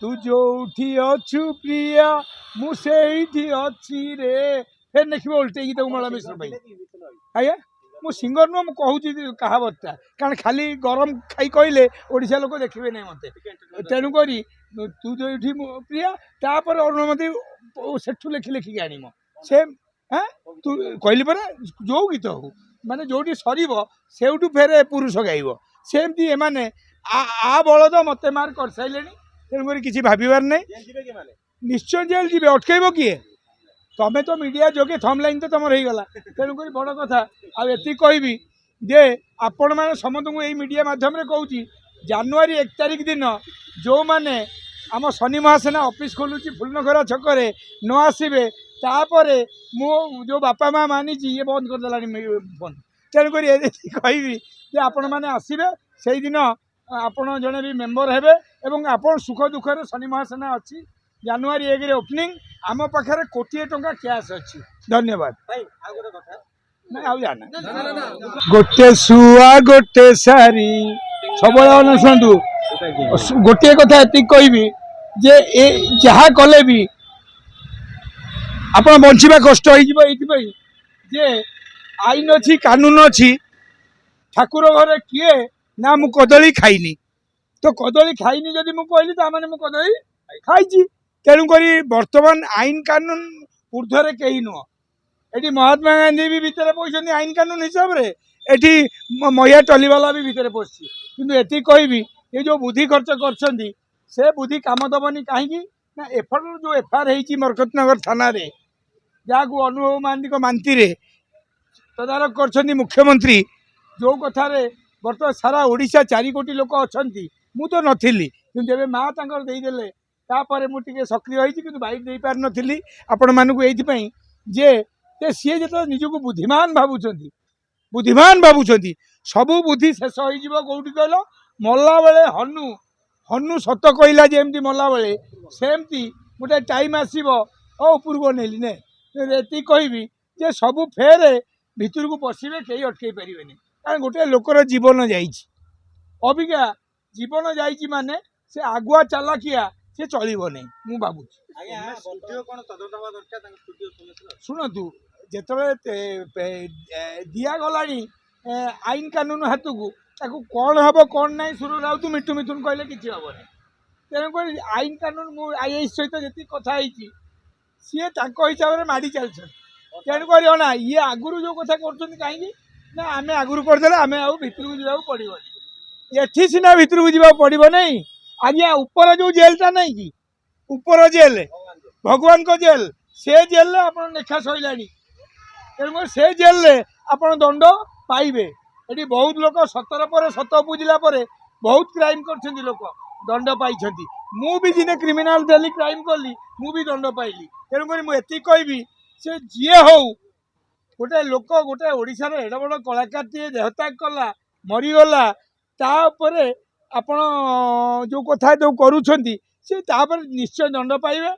तू जोठी अच्छु प्रिया मुझे अच्छी रे फिर देखिए उल्टे गीत उमला मिश्र भाई आज्ञा मु सिंगर नुह मुझे कहूँ कहावतटा कारण खाली गरम खाई कहले ओडिशा लोक देखिए ना मत तेणुक तू जो प्रिया तापर अरुणमती सेठू लेखि लेखिकी आनम से हाँ तू कहली परा जो गीत हो माने जोटी सर से फेर पुरुष गाइब सेमती एमाने आ बलद मत मार कर सारे तेणुक किसी भाबार नहीं निश्चय जेल जी अटकब किए तमें तो मीडिया जोगे थमलाइन तो तुम रहीगला तेणुक बड़ कथा आती कहबी जे आपण मैंने समस्त को यही मीडिया मध्यम कहूँ जनवरी 1 तारिख दिन जो मैंने आम शनि महासेना ऑफिस खोलुची फुलनखरा छकरे न आसबे तापर मो जो बापा माँ मानी ये बंद करदेला फोन तेणुक कहबी जे आपण मैंने आसबे से दिन आपण जड़े भी मेम्बर हेबे एवं आपण सुख दुखर शनि महासेना अच्छी जनवरी 1 रे ओपनिंग आम पाखे कोटी टंका कैश अच्छी धन्यवाद गोटे शुआ गोटे सारी सब शुणु गोटे कथा ये कहबी जे जहाँ कले भी आप बंचा कष्ट हो जे आईन अच्छी कानून अच्छी ठाकुर घरे किए ना मु कदली खाइनी तो कदली खाइनी जदि मु कहली ताने मु कदली खाई तेणुक बर्तमान आईन कानून ऊर्ध्वे कहीं नुह ये महात्मा गांधी भी भितर पहुंचती आईन कानून हिसाब से ये महिला टलीवाला भी भितर पशि कि कहबी ये जो बुद्धि खर्च कर बुद्धि काम दबनी कहीं ना एफआईआर जो एफआईआर होती मरकतनगर थाना जहाँ को अनुभव महांती मानती तदारक कर मुख्यमंत्री जो कथार बर्तमान सारा ओडिशा 4 कोटी लोक अच्छा मु तो नी जब माँ देदेले तापर मुझे सक्रिय होती बाइट दे पार नी आपण मानक ये जे सी जो निजक बुद्धिमान भावुं सबू बुद्धि शेष होटी कहल मल्ला बेले हनु हनु सत कहला जमी मल्ला बेले सेमती गोटे टाइम आसो उपर को नेली ने ये कहबी जे सबू फेर भितर को पशे कहीं अटकई पारे कारण गोटे लोकर जीवन जाबिका जीवन जाने से आगुआ चालाकिया से चलो नहीं मु भावुँ शुणु जिते दिगला आईन कानून हाथ को कौन हम कौन ना सुर राउत मिठू मिथुन कहले कि हेनी तेणुक आईन कानून मु आईएएस सहित जी कथा सी हिसाब से माड़ी चलते तेणुक अना ये आगुरी जो कथा कर कहीं ना आम आगुरी करदे आम भितर को जावाक पड़ो ये सीना भितर को जावाक पड़ो नहीं आज्ञा ऊपर जो जेलटा नहीं कि ऊपर जेल भगवान को जेल से जेल आप लेखा सैला तेणुक से जेल आप दंड पाइबे ये बहुत लोग 17 पर 7 पूजिला बहुत क्राइम कर लोक दंड पाई मु भी दिने क्रिमिनाल देली क्राइम कली मु भी दंड पाइली तेणुक मुझे कहबी से जी हो गोटे लोक गोटे ओडिशार एड बड़ कलाकार टे देहत्याग कला मरीगला तापर आपण जो कथा जो करुँच से निश्चय दंड पाइबे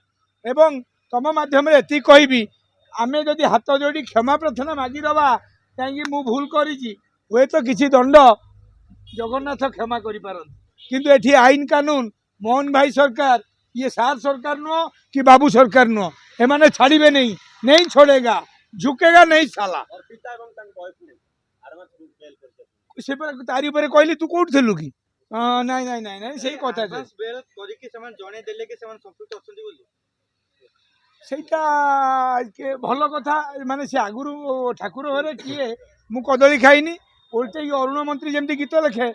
एवं तुम मध्यम ये कहबी आमे जदि हाथ जोड़ी क्षमा प्रार्थना मागिदबा कहीं मु भूल करी हुए तो किसी दंड जगन्नाथ क्षमा करें कि आईन कानून मोहन भाई सरकार ये सार सरकार नुह कि बाबू सरकार नुह एमाने छाड़े नहीं नहीं छोड़ेगा झुकेगा नहीं साला से तारी कहली तू कौट थलु कि नाई नाई नाई नाई से कथा सेटा भल कथा माने से आगुरु ठाकुर घरे किए मु कदली खाइनी उल्टे अरुण मंत्री जमी गीत लिखे